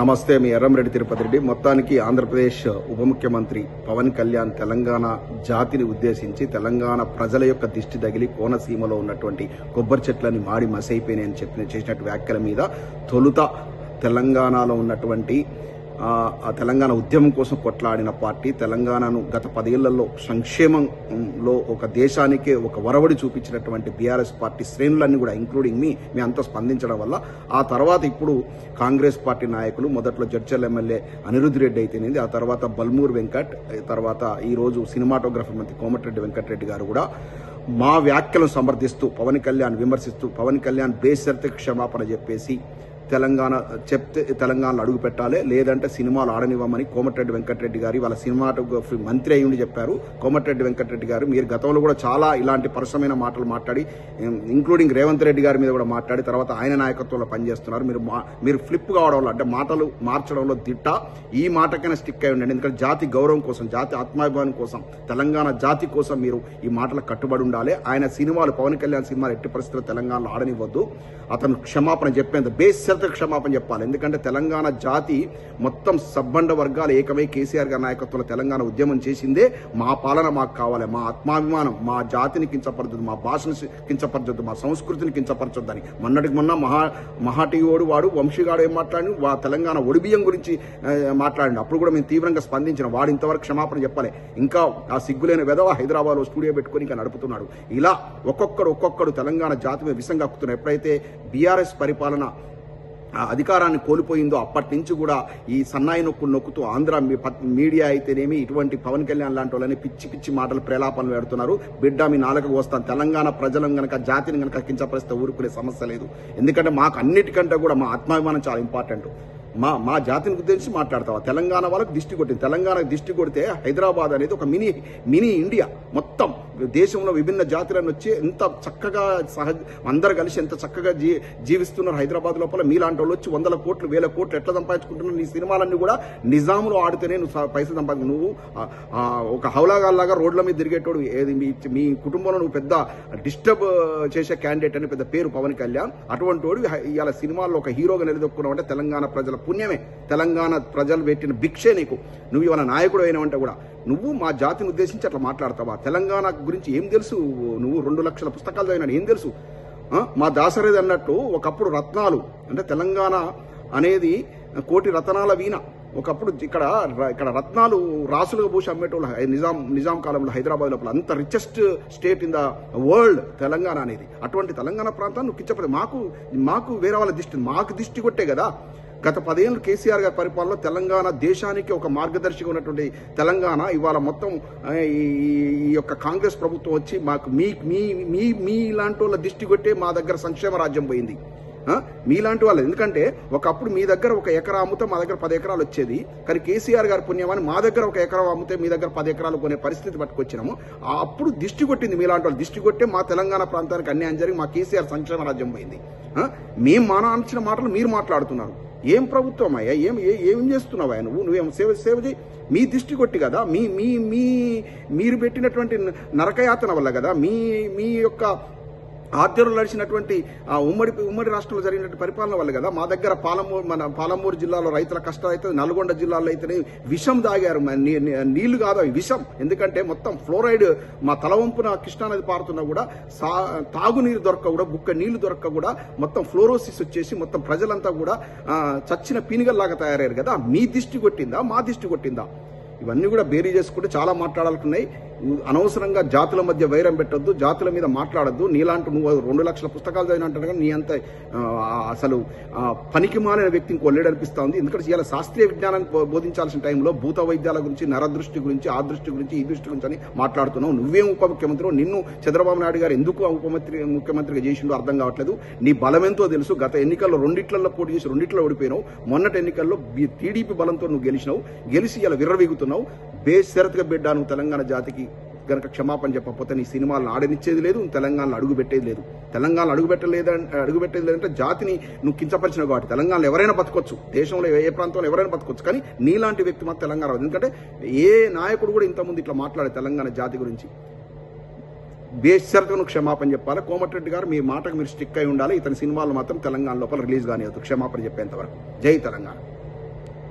నమస్తే, మీ ఎర్రంరెడ్డి తిరుపతి రెడ్డి. మొత్తానికి ఆంధ్రప్రదేశ్ ఉప ముఖ్యమంత్రి పవన్ కళ్యాణ్ తెలంగాణ జాతిని ఉద్దేశించి తెలంగాణ ప్రజల యొక్క దిష్టి తగిలి కోనసీమలో ఉన్నటువంటి కొబ్బరి చెట్లని మాడి మసైపోయినాయని చేసినట్టు వ్యాఖ్యల మీద తొలుత తెలంగాణలో ఉన్నటువంటి తెలంగాణ ఉద్యమం కోసం కొట్లాడిన పార్టీ, తెలంగాణను గత 10 ఏళ్లలో సంక్షేమంలో ఒక దేశానికే ఒక వరవడి చూపించినటువంటి బీఆర్ఎస్ పార్టీ శ్రేణులన్నీ కూడా ఇంక్లూడింగ్ మీ అంతా స్పందించడం వల్ల ఆ తర్వాత ఇప్పుడు కాంగ్రెస్ పార్టీ నాయకులు, మొదట్లో జడ్చల్ ఎమ్మెల్యే అనిరుద్ధ్ రెడ్డి అయితేనేది, ఆ తర్వాత బల్మూర్ వెంకట్, తర్వాత ఈరోజు సినిమాటోగ్రఫీ మంత్రి కోమటిరెడ్డి వెంకటరెడ్డి గారు కూడా మా వ్యాఖ్యలను సమర్థిస్తూ పవన్ కళ్యాణ్ విమర్శిస్తూ పవన్ కళ్యాణ్ బేషరతు క్షమాపణ చెప్పేసి తెలంగాణలో అడుగు పెట్టాలి, లేదంటే సినిమాలు ఆడనివ్వమని కోమటిరెడ్డి వెంకటరెడ్డి గారు వాళ్ళ సినిమాటోగ్రఫీ మంత్రి అయ్యుండి చెప్పారు. కోమటిరెడ్డి వెంకటరెడ్డి గారు మీరు గతంలో కూడా చాలా ఇలాంటి పరుషమైన మాటలు మాట్లాడి, ఇంక్లూడింగ్ రేవంత్ రెడ్డి గారి మీద కూడా మాట్లాడి తర్వాత ఆయన నాయకత్వంలో పనిచేస్తున్నారు. మీరు ఫ్లిప్ కావడం వల్ల, అంటే మాటలు మార్చడంలో దిట్ట, ఈ మాటకైనా స్టిక్ అయి ఉండండి. ఎందుకంటే జాతి గౌరవం కోసం, జాతి ఆత్మాభిమానం కోసం, తెలంగాణ జాతి కోసం మీరు ఈ మాటలకు కట్టుబడి ఉండాలి. ఆయన సినిమాలు, పవన్ కళ్యాణ్ సినిమాలు ఎట్టి పరిస్థితుల్లో తెలంగాణలో ఆడనివ్వద్దు. అతను క్షమాపణ చెప్పేంత బేషరతు క్షమాపణ చెప్పాలి. ఎందుకంటే తెలంగాణ జాతి మొత్తం సబ్బండ వర్గాలు ఏకమై కేసీఆర్ గారి నాయకత్వంలో తెలంగాణ ఉద్యమం చేసిందే. మా పాలన మాకు కావాలి, మా ఆత్మాభిమానం, మా జాతిని కించపరచొద్దు, మా భాషను కించపరచొద్దు, మా సంస్కృతిని కించపరచొద్దని మొన్నటికి మొన్న మహాటీయోడు వాడు వంశీగాడు ఏం మాట్లాడి తెలంగాణ ఒడిబియ్యం గురించి మాట్లాడి అప్పుడు కూడా మేము తీవ్రంగా స్పందించిన. వాడు ఇంతవరకు క్షమాపణ చెప్పాలి. ఇంకా ఆ సిగ్గులేని వెధవ హైదరాబాద్లో స్టూడియో పెట్టుకుని ఇంకా నడుపుతున్నాడు. ఇలా ఒక్కొక్కడు తెలంగాణ జాతి మీద విషం కక్కుతున్నారు. ఎప్పుడైతే బీఆర్ఎస్ పరిపాలన అధికారాన్ని కోల్పోయిందో అప్పటి నుంచి కూడా ఈ సన్నాయి నొక్కుతూ ఆంధ్ర మీడియా అయితేనేమి ఇటువంటి పవన్ కళ్యాణ్ లాంటి వాళ్ళని పిచ్చి మాటలు ప్రేలాపనలు పెడుతున్నారు. బిడ్డ మీ నాలుగు వస్తాను, తెలంగాణ ప్రజలను గనక జాతిని గనక కించపరిస్తే ఊరుకునే సమస్య లేదు. ఎందుకంటే మాకు అన్నిటికంటే కూడా మా ఆత్మాభిమానం చాలా ఇంపార్టెంట్. మా జాతిని ఉద్దేశించి మాట్లాడతావా? తెలంగాణ వాళ్ళకు దిష్టి కొట్టింది. తెలంగాణకు దిష్టి కొడితే హైదరాబాద్ అనేది ఒక మినీ ఇండియా. మొత్తం దేశంలో విభిన్న జాతులను వచ్చి ఎంత చక్కగా అందరు కలిసి ఎంత చక్కగా జీవిస్తున్నారు హైదరాబాద్ లోపల. మీలాంటి వాళ్ళు వచ్చి 100 కోట్లు 1000 కోట్లు ఎట్లా సంపాదించుకుంటున్నారు? నీ సినిమాలన్నీ కూడా నిజాంలో ఆడితేనే నువ్వు పైసలు సంపాదించు. నువ్వు ఒక హౌలాగాల్లాగా రోడ్ల మీద తిరిగేటోడు. మీ కుటుంబంలో నువ్వు పెద్ద డిస్టర్బ్ చేసే క్యాండిడేట్ అని పెద్ద పేరు పవన్ కళ్యాణ్. అటువంటి వాడు ఇవాళ సినిమాల్లో ఒక హీరోగా నిలదొక్కున్నావు అంటే తెలంగాణ ప్రజల పుణ్యమే, తెలంగాణ ప్రజలు పెట్టిన భిక్షే నీకు. నువ్వు ఇవాళ నాయకుడు అయినావంటే కూడా నువ్వు మా జాతిని ఉద్దేశించి అట్లా మాట్లాడతావా? తెలంగాణ గురించి ఏం తెలుసు? నువ్వు 2 లక్షల పుస్తకాలు చదివినా ఏం తెలుసు? మా దాసరేది అన్నట్టు ఒకప్పుడు రత్నాలు అంటే తెలంగాణ అనేది కోటి రతనాల వీణ. ఒకప్పుడు ఇక్కడ రత్నాలు రాసులుగా పూసి అమ్మేటోళ్ళు నిజాం కాలంలో హైదరాబాద్ లోపల. అంత richest state in the world Telangana అనేది. అటువంటి తెలంగాణ ప్రాంతాన్ని నువ్వు కించపడి మాకు వేరే వాళ్ళ మాకు దిష్టి కొట్టే కదా. గత 10 ఏళ్ళు కేసీఆర్ గారి పరిపాలనలో తెలంగాణ దేశానికి ఒక మార్గదర్శిగా ఉన్నటువంటి తెలంగాణ ఇవాళ మొత్తం ఈ యొక్క కాంగ్రెస్ ప్రభుత్వం వచ్చి మాకు మీ లాంటి వాళ్ళ దిష్టి కొట్టే మా దగ్గర సంక్షేమ రాజ్యం పోయింది. మీలాంటి వాళ్ళు. ఎందుకంటే ఒకప్పుడు మీ దగ్గర 1 ఎకరా అమ్మితే మా దగ్గర 10 ఎకరాలు వచ్చేది. కానీ కేసీఆర్ గారి పుణ్యమని మా దగ్గర 1 ఎకరా అమ్మితే మీ దగ్గర 10 ఎకరాలు కొనే పరిస్థితి పట్టుకొచ్చినాము. అప్పుడు దిష్టి కొట్టింది మీలాంటి వాళ్ళు. దిష్టి కొట్టే మా తెలంగాణ ప్రాంతానికి అన్యాయం జరిగి మా కేసీఆర్ సంక్షేమ రాజ్యం పోయింది. మేము మానాల్సిన మాటలు మీరు మాట్లాడుతున్నారు. ఏం ప్రభుత్వం అయ్యా? ఏం చేస్తున్నావా? నువ్వేం సేవ చేయి. మీ దిష్టి కొట్టి కదా, మీరు పెట్టినటువంటి నరకయాతన వల్ల కదా, మీ యొక్క ఆధ్వర్యంలో నడిచినటువంటి ఉమ్మడి రాష్ట్రంలో జరిగినటువంటి పరిపాలన వల్ల కదా మా దగ్గర పాలమూరు జిల్లాలో రైతుల కష్టాలు అయితే, నల్గొండ జిల్లాలో అయితేనే విషం తాగారు. నీళ్లు కాదు అవి విషం. ఎందుకంటే మొత్తం ఫ్లోరైడ్ మా తలవంపున కృష్ణానది పారుతున్నా కూడా తాగునీరు దొరక్క కూడా, బుక్క నీళ్లు దొరక్క కూడా మొత్తం ఫ్లోరోసిస్ వచ్చేసి మొత్తం ప్రజలంతా కూడా చచ్చిన పీనిగల్లాగా తయారయ్యారు కదా. మీ దిష్టి కొట్టిందా మా దిష్టి కొట్టిందా? ఇవన్నీ కూడా బేరీ చేసుకుంటే చాలా మాట్లాడాలనుకున్నాయి. అనవసరంగా జాతుల మధ్య వైరం పెట్టొద్దు, జాతుల మీద మాట్లాడద్దు. నీలాంటి నువ్వు 2 లక్షల పుస్తకాలు చదివిన అంటారు కానీ నీ అంత అసలు పనికి మాలిన వ్యక్తి ఇంకో లేడనిపిస్తా ఉంది. ఎందుకంటే ఇలా శాస్త్రీయ విజ్ఞానాన్ని బోధించాల్సిన టైంలో భూత వైద్యాల గురించి, నరదృష్టి గురించి, ఆ దృష్టి గురించి, ఈ దృష్టి గురించి అని మాట్లాడుతున్నావు. నువ్వేం ఉప ముఖ్యమంత్రి? నిన్ను చంద్రబాబు నాయుడు గారు ఎందుకు ముఖ్యమంత్రిగా చేసిండో అర్థం కావట్లేదు. నీ బలమెంతో తెలుసు. గత ఎన్నికల్లో 2 పోటీ చేసి 2 ఓడిపోయినావు. మొన్నటి ఎన్నికల్లో టీడీపీ బలంతో నువ్వు గెలిచి ఇలా విర్రవీగుతున్నావు. బేషరతుగా బిడ్డ నువ్వు తెలంగాణ జాతికి గనక క్షమాపణ చెప్పకపోతే నీ సినిమాలను ఆడనిచ్చేది లేదు, తెలంగాణలో అడుగుపెట్టేది లేదు. తెలంగాణలో అడుగుపెట్టేది లేదంటే జాతిని నువ్వు కించపరిచినావు కాబట్టి. తెలంగాణలో ఎవరైనా బతకొచ్చు, దేశంలో ఏ ప్రాంతంలో ఎవరైనా బతకొచ్చు, కానీ నీలాంటి వ్యక్తి మాత్రం తెలంగాణ రాదు. ఎందుకంటే ఏ నాయకుడు కూడా ఇంతకుముందు ఇట్లా మాట్లాడే తెలంగాణ జాతి గురించి. బేషరతుగా క్షమాపణ చెప్పాలి. కోమటిరెడ్డి గారు మీ మాటకు మీరు స్టిక్ అయి ఉండాలి. ఇతని సినిమాలు మాత్రం తెలంగాణ లోపల రిలీజ్ కానివ్వద్దు క్షమాపణ చెప్పేంత వరకు. జై తెలంగాణ.